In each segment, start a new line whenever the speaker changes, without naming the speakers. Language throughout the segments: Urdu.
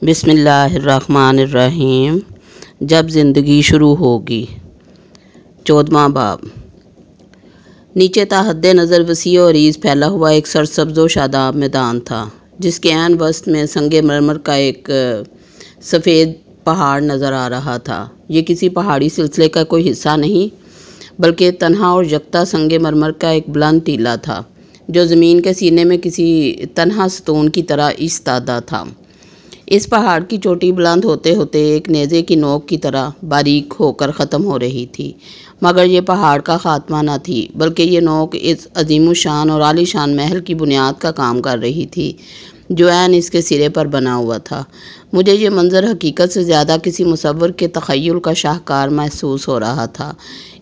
بسم اللہ الرحمن الرحیم۔ جب زندگی شروع ہوگی۔ 14واں باب۔ نیچے تا حد نظر وسیع و عریض پھیلا ہوا ایک سرسبز و شاداب میدان تھا، جس کے عین وسط میں سنگ مرمر کا ایک سفید پہاڑ نظر آ رہا تھا۔ یہ کسی پہاڑی سلسلے کا کوئی حصہ نہیں، بلکہ تنہا اور یکتا سنگ مرمر کا ایک بلند ٹیلہ تھا، جو زمین کے سینے میں کسی تنہا ستون کی طرح ایستادہ تھا۔ اس پہاڑ کی چوٹی بلند ہوتے ہوتے ایک نیزے کی نوک کی طرح باریک ہو کر ختم ہو رہی تھی، مگر یہ پہاڑ کا خاتمہ نہ تھی، بلکہ یہ نوک اس عظیم الشان اور عالی شان محل کی بنیاد کا کام کر رہی تھی، جو عین اس کے سرے پر بنا ہوا تھا۔ مجھے یہ منظر حقیقت سے زیادہ کسی مصور کے تخیل کا شاہکار محسوس ہو رہا تھا،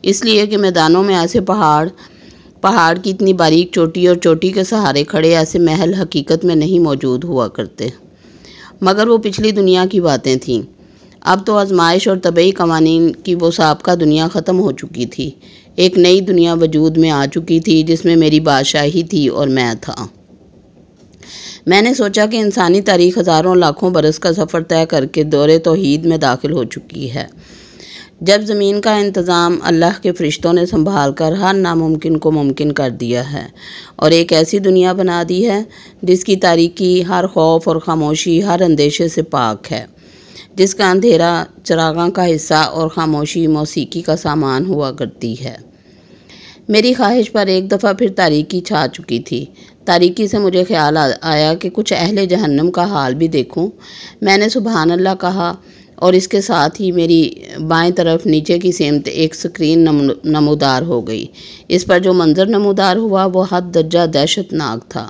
اس لیے کہ میدانوں میں ایسے پہاڑ کی اتنی باریک چوٹی اور چوٹی کے سہارے کھڑے ایسے محل حقیقت میں نہیں موجود ہوا کرتے، مگر وہ پچھلی دنیا کی باتیں تھیں۔ اب تو آزمائش اور طبعی قوانین کی وہ سابقہ دنیا ختم ہو چکی تھی، ایک نئی دنیا وجود میں آ چکی تھی، جس میں میری بادشاہی تھی اور میں تھا۔ میں نے سوچا کہ انسانی تاریخ ہزاروں لاکھوں برس کا سفر طے کر کے دور توحید میں داخل ہو چکی ہے، جب زمین کا انتظام اللہ کے فرشتوں نے سنبھال کر ہر ناممکن کو ممکن کر دیا ہے، اور ایک ایسی دنیا بنا دی ہے جس کی تاریکی ہر خوف اور خاموشی ہر اندیشے سے پاک ہے، جس کا اندھیرا چراغاں کا حصہ اور خاموشی موسیقی کا سامان ہوا کرتی ہے۔ میری خواہش پر ایک دفعہ پھر تاریکی چھا چکی تھی۔ تاریکی سے مجھے خیال آیا کہ کچھ اہل جہنم کا حال بھی دیکھوں۔ میں نے سبحان اللہ کہا، اور اس کے ساتھ ہی میری بائیں طرف نیچے کی سمت ایک سکرین نمودار ہو گئی۔ اس پر جو منظر نمودار ہوا وہ حد درجہ دہشت ناک تھا۔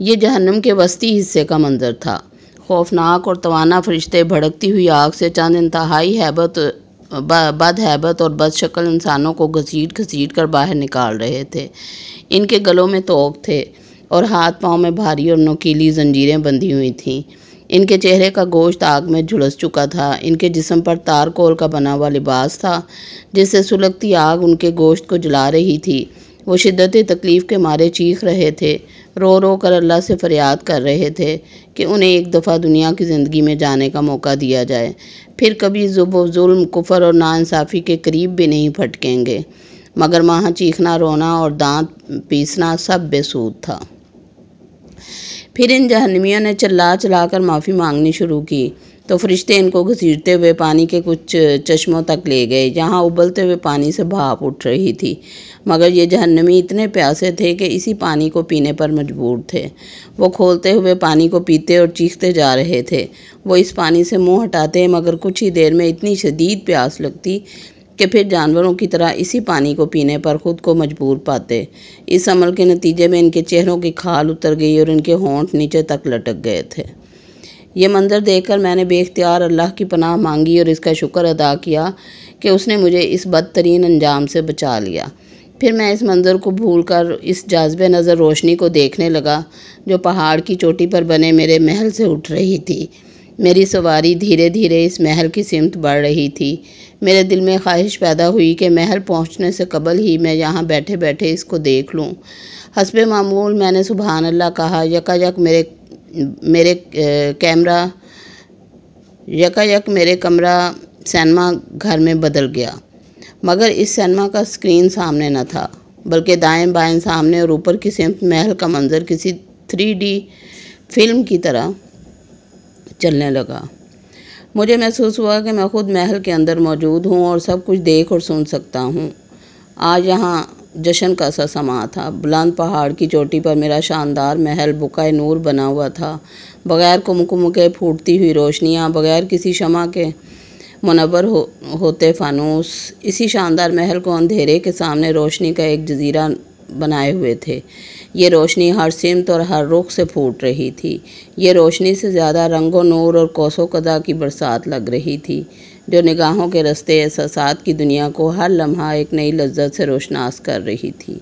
یہ جہنم کے وسطی حصے کا منظر تھا۔ خوفناک اور توانا فرشتے بھڑکتی ہوئی آگ سے چند انتہائی بد ہیبت اور بد شکل انسانوں کو گھسیٹ گھسیٹ کر باہر نکال رہے تھے۔ ان کے گلوں میں طوق تھے اور ہاتھ پاؤں میں بھاری اور نوکیلی زنجیریں بندھی ہوئی تھیں۔ ان کے چہرے کا گوشت آگ میں جھلس چکا تھا۔ ان کے جسم پر تارکول کا بنا ہوا لباس تھا، جس سے سلگتی آگ ان کے گوشت کو جلا رہی تھی۔ وہ شدت تکلیف کے مارے چیخ رہے تھے، رو رو کر اللہ سے فریاد کر رہے تھے کہ انہیں ایک دفعہ دنیا کی زندگی میں جانے کا موقع دیا جائے، پھر کبھی ظلم، کفر اور ناانصافی کے قریب بھی نہیں پھٹکیں گے، مگر وہاں چیخنا، رونا اور دانت پیسنا سب بے سود تھا۔ پھر ان جہنمیوں نے چلا چلا کر معافی مانگنی شروع کی، تو فرشتے ان کو گھسیٹتے ہوئے پانی کے کچھ چشموں تک لے گئے، جہاں ابلتے ہوئے پانی سے بھاپ اٹھ رہی تھی، مگر یہ جہنمی اتنے پیاسے تھے کہ اسی پانی کو پینے پر مجبور تھے۔ وہ کھولتے ہوئے پانی کو پیتے اور چیختے جا رہے تھے۔ وہ اس پانی سے منہ ہٹاتے، مگر کچھ ہی دیر میں اتنی شدید پیاس لگتی کہ پھر جانوروں کی طرح اسی پانی کو پینے پر خود کو مجبور پاتے۔ اس عمل کے نتیجے میں ان کے چہروں کی کھال اتر گئی اور ان کے ہونٹ نیچے تک لٹک گئے تھے۔ یہ منظر دیکھ کر میں نے بے اختیار اللہ کی پناہ مانگی اور اس کا شکر ادا کیا کہ اس نے مجھے اس بدترین انجام سے بچا لیا۔ پھر میں اس منظر کو بھول کر اس جاذب نظر روشنی کو دیکھنے لگا جو پہاڑ کی چوٹی پر بنے میرے محل سے اٹھ رہی تھی۔ میری سواری دھیرے دھیرے اس محل کی سمت بڑھ رہی تھی۔ میرے دل میں خواہش پیدا ہوئی کہ محل پہنچنے سے قبل ہی میں یہاں بیٹھے بیٹھے اس کو دیکھ لوں۔ حسب معمول میں نے سبحان اللہ کہا۔ یکایک میرے کمرہ سینما گھر میں بدل گیا، مگر اس سینما کا سکرین سامنے نہ تھا، بلکہ دائیں بائیں سامنے اور اوپر کی سمت محل کا منظر کسی 3D فلم کی طرح چلنے لگا۔ مجھے محسوس ہوا کہ میں خود محل کے اندر موجود ہوں اور سب کچھ دیکھ اور سن سکتا ہوں۔ آج یہاں جشن کا سا سماں تھا۔ بلند پہاڑ کی چوٹی پر میرا شاندار محل بقعۂ نور بنا ہوا تھا، بغیر کمکم کے پھوٹتی ہوئی روشنیاں، بغیر کسی شمع کے منور ہوتے فانوس، اسی شاندار محل کو اندھیرے کے سامنے روشنی کا ایک جزیرہ بنائے ہوئے تھے۔ یہ روشنی ہر سمت اور ہر رخ سے پھوٹ رہی تھی۔ یہ روشنی سے زیادہ رنگ و نور اور کوس و قزح کی برسات لگ رہی تھی، جو نگاہوں کے رستے احساسات کی دنیا کو ہر لمحہ ایک نئی لذت سے روشناس کر رہی تھی۔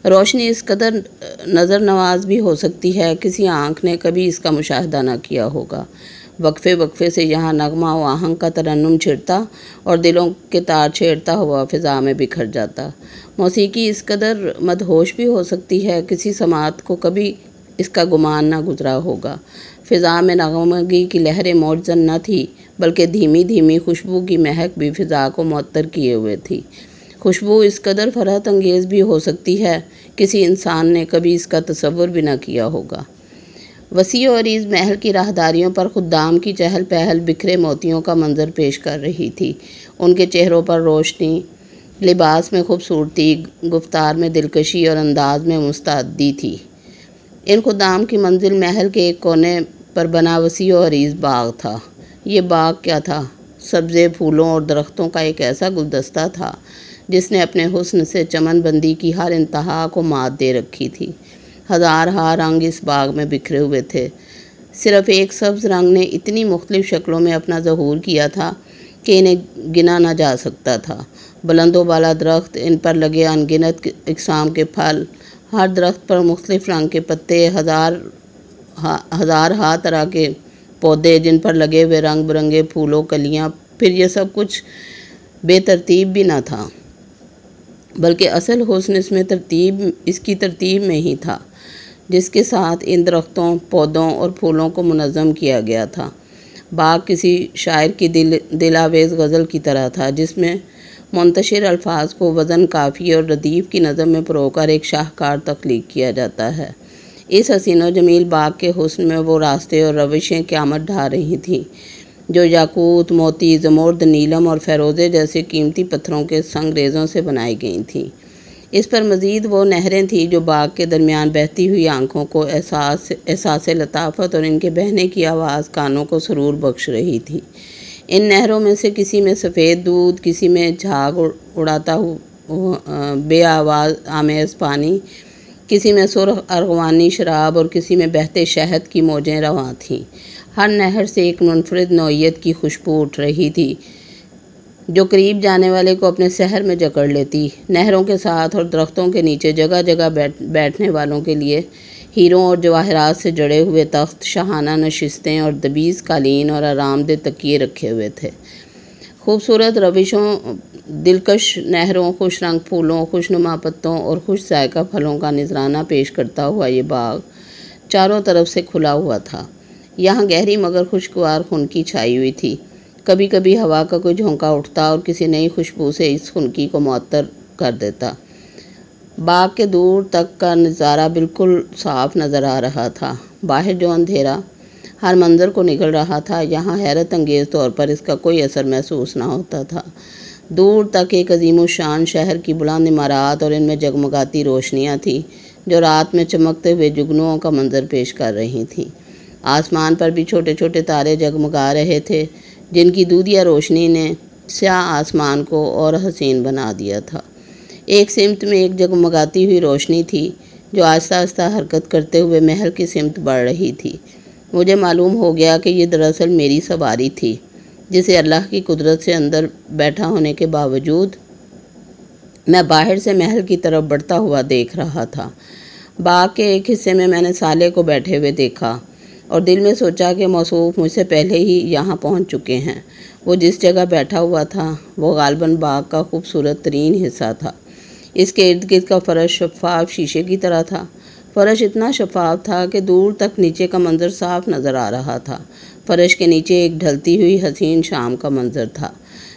روشنی اس قدر نظر نواز بھی ہو سکتی ہے، کسی آنکھ نے کبھی اس کا مشاہدہ نہ کیا ہوگا۔ وقفے وقفے سے یہاں نغمہ و آہنگ کا ترنم چھڑتا اور دلوں کے تار چھیڑتا ہوا فضا میں بکھر جاتا۔ موسیقی اس قدر مدہوش بھی ہو سکتی ہے، کسی سماعت کو کبھی اس کا گمان نہ گزرا ہوگا۔ فضا میں نغمگی کی لہریں موج زن نہ تھی، بلکہ دھیمی دھیمی خوشبو کی مہک بھی فضا کو معطر کیے ہوئے تھی۔ خوشبو اس قدر فرحت انگیز بھی ہو سکتی ہے، کسی انسان نے کبھی اس کا تصور بھی نہ کیا ہوگا۔ وسیع و عریض محل کی راہداریوں پر خدام کی چہل پہل بکھرے موتیوں کا منظر پیش کر رہی تھی۔ ان کے چہروں پر روشنی، لباس میں خوبصورتی، گفتار میں دلکشی اور انداز میں مستعدی تھی۔ ان خدام کی منزل محل کے ایک کونے پر بنا وسیع و عریض باغ تھا۔ یہ باغ کیا تھا؟ سبزے، پھولوں اور درختوں کا ایک ایسا گلدستہ تھا جس نے اپنے حسن سے چمن بندی کی ہر انتہا کو مات دے رکھی تھی۔ ہزار ہا رنگ اس باغ میں بکھرے ہوئے تھے۔ صرف ایک سبز رنگ نے اتنی مختلف شکلوں میں اپنا ظہور کیا تھا کہ انہیں گنا نہ جا سکتا تھا۔ بلند و بالا درخت، ان پر لگے ان گنت اقسام کے پھل، ہر درخت پر مختلف رنگ کے پتے، ہزار ہا طرح کے پودے جن پر لگے ہوئے رنگ برنگے پھولوں، کلیاں، پھر یہ سب کچھ بے ترتیب بھی نہ تھا، بلکہ اصل حسن اس کی ترتیب میں ہی تھا جس کے ساتھ ان درختوں، پودوں اور پھولوں کو منظم کیا گیا تھا۔ باغ کسی شاعر کی دل آویز غزل کی طرح تھا جس میں منتشر الفاظ کو وزن، قافیے اور ردیف کی نظم میں پرو کر ایک شاہکار تخلیق کیا جاتا ہے۔ اس حسین و جمیل باغ کے حسن میں وہ راستے اور روشیں قیامت ڈھا رہی تھیں جو یاقوت، موتی، زمرد، نیلم اور فیروزے جیسے قیمتی پتھروں کے سنگریزوں سے بنائی گئی تھیں۔ اس پر مزید وہ نہریں تھیں جو باغ کے درمیان بہتی ہوئی آنکھوں کو احساس لطافت اور ان کے بہنے کی آواز کانوں کو سرور بخش رہی تھی۔ ان نہروں میں سے کسی میں سفید دودھ، کسی میں جھاگ اڑاتا ہوا بے آمیز پانی، کسی میں سرخ ارغوانی شراب اور کسی میں بہتے شہد کی موجیں رواں تھیں۔ ہر نہر سے ایک منفرد نوعیت کی خوشبو اٹھ رہی تھی جو قریب جانے والے کو اپنے سحر میں جکڑ لیتی۔ نہروں کے ساتھ اور درختوں کے نیچے جگہ جگہ بیٹھنے والوں کے لیے ہیروں اور جواہرات سے جڑے ہوئے تخت، شاہانہ نشستیں اور دبیز قالین اور آرام دہ تکیے رکھے ہوئے تھے۔ خوبصورت روشوں، دلکش نہروں، خوش رنگ پھولوں، خوشنما پتوں اور خوش ذائقہ پھلوں کا نذرانہ پیش کرتا ہوا یہ باغ چاروں طرف سے کھلا ہوا تھا۔ یہاں گہری مگر خوشگوار خنکی چھائی ہوئی تھی۔ کبھی کبھی ہوا کا کوئی جھونکا اٹھتا اور کسی نئی خوشبو سے اس خنکی کو معطر کر دیتا۔ باغ کے دور تک کا نظارہ بالکل صاف نظر آ رہا تھا۔ باہر جو اندھیرا ہر منظر کو نگل رہا تھا، یہاں حیرت انگیز طور پر اس کا کوئی اثر محسوس نہ ہوتا تھا۔ دور تک ایک عظیم الشان شہر کی بلند عمارات اور ان میں جگمگاتی روشنیاں تھیں جو رات میں چمکتے ہوئے جگنوؤں کا منظر پیش کر رہی تھیں۔ آسمان پر بھی چھوٹے چھوٹے تارے جگمگا رہے تھے جن کی دودھیا روشنی نے سیاہ آسمان کو اور حسین بنا دیا تھا۔ ایک سمت میں ایک جگمگاتی ہوئی روشنی تھی جو آہستہ آہستہ حرکت کرتے ہوئے محل کی سمت بڑھ رہی تھی۔ مجھے معلوم ہو گیا کہ یہ دراصل میری سواری تھی جسے اللہ کی قدرت سے اندر بیٹھا ہونے کے باوجود میں باہر سے محل کی طرف بڑھتا ہوا دیکھ رہا تھا۔ باغ کے ایک حصے میں نے صالح کو بیٹھے ہوئے دیکھا اور دل میں سوچا کہ موصوف مجھ سے پہلے ہی یہاں پہنچ چکے ہیں۔ وہ جس جگہ بیٹھا ہوا تھا وہ غالباً باغ کا خوبصورت ترین حصہ تھا۔ اس کے ارد گرد کا فرش شفاف شیشے کی طرح تھا۔ فرش اتنا شفاف تھا کہ دور تک نیچے کا منظر صاف نظر آ رہا تھا۔ فرش کے نیچے ایک ڈھلتی ہوئی حسین شام کا منظر تھا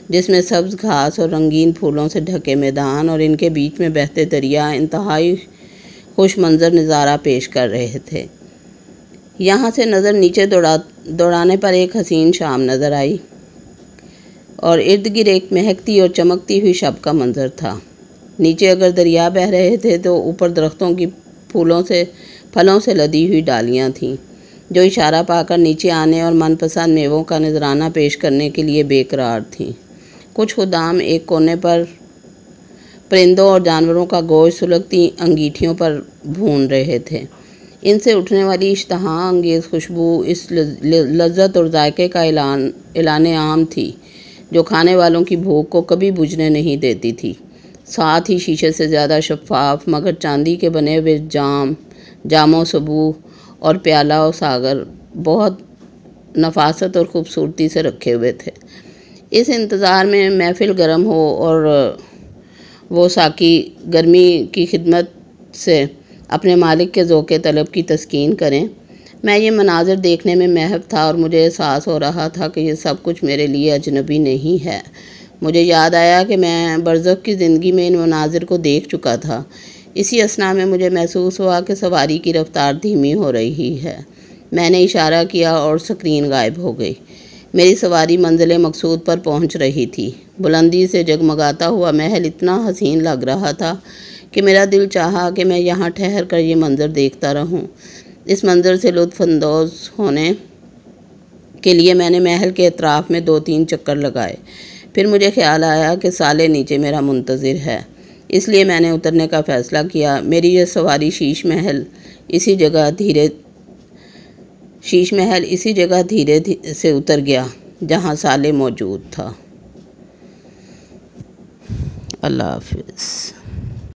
جس میں سبز گھاس اور رنگین پھولوں سے ڈھکے میدان اور ان کے بیچ میں بہتے دریا انتہائی خوش منظر نظارہ پیش کر رہے تھے۔ یہاں سے نظر نیچے دوڑانے پر ایک حسین شام نظر آئی اور ارد گرد ایک مہکتی اور چمکتی ہوئی شب کا منظر تھا۔ نیچے اگر دریا بہہ رہے تھے تو اوپر درختوں کی پھلوں سے لدی ہوئی ڈالیاں تھیں جو اشارہ پا کر نیچے آنے اور من پسند میووں کا نذرانہ پیش کرنے کے لیے بے قرار تھیں۔ کچھ خدام ایک کونے پر پرندوں اور جانوروں کا گوشت سلگتی انگیٹھیوں پر بھون رہے تھے۔ ان سے اٹھنے والی اشتہا انگیز خوشبو اس لذت اور ذائقے کا اعلان عام تھی جو کھانے والوں کی بھوک کو کبھی بجھنے نہیں دیتی تھی۔ ساتھ ہی شیشے سے زیادہ شفاف مگر چاندی کے بنے ہوئے جام و سبو اور پیالہ و ساغر بہت نفاست اور خوبصورتی سے رکھے ہوئے تھے۔ اس انتظار میں محفل گرم ہو اور وہ ساقی گرمی کی خدمت سے اپنے مالک کے ذوق طلب کی تسکین کریں، میں یہ مناظر دیکھنے میں محو تھا اور مجھے احساس ہو رہا تھا کہ یہ سب کچھ میرے لیے اجنبی نہیں ہے۔ مجھے یاد آیا کہ میں برزخ کی زندگی میں ان مناظر کو دیکھ چکا تھا۔ اسی اثنا میں مجھے محسوس ہوا کہ سواری کی رفتار دھیمی ہو رہی ہے۔ میں نے اشارہ کیا اور سکرین غائب ہو گئی۔ میری سواری منزل مقصود پر پہنچ رہی تھی۔ بلندی سے جگمگاتا ہوا محل اتنا حسین لگ رہا تھا کہ میرا دل چاہا کہ میں یہاں ٹھہر کر یہ منظر دیکھتا رہوں۔ اس منظر سے لطف اندوز ہونے کے لیے میں نے محل کے اطراف میں 2-3 چکر لگائے۔ پھر مجھے خیال آیا کہ سالے نیچے میرا منتظر ہے، اس لیے میں نے اترنے کا فیصلہ کیا۔ میری یہ سواری شیش محل اسی جگہ دھیرے سے اتر گیا جہاں سالے موجود تھا۔ اللہ حافظ۔